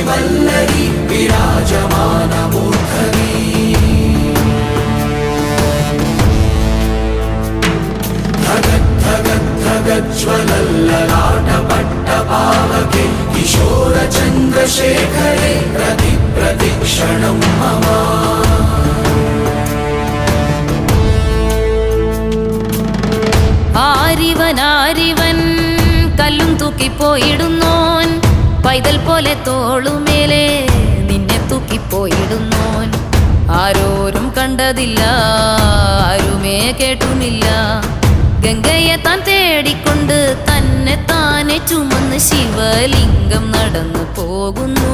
वल्लरी विराजमानमूर्धनी धगज्ज्वलल्ललाटपट्टपावके किशोरचन्द्रशेखरे प्रतिक्षणं मम ആരിവൻ കല്ലും തൂക്കിപ്പോയിടുന്നോൻ പൈതൽ പോലെ തോളുമേലെ നിന്നെ തൂക്കിപ്പോയിടുന്നോൻ ആരോരും കണ്ടതില്ല ആരുമേ കേട്ടുമില്ല ഗംഗയെ താൻ തേടിക്കൊണ്ട് തന്നെ താനെ ചുമന്ന് ശിവലിംഗം നടന്നു പോകുന്നു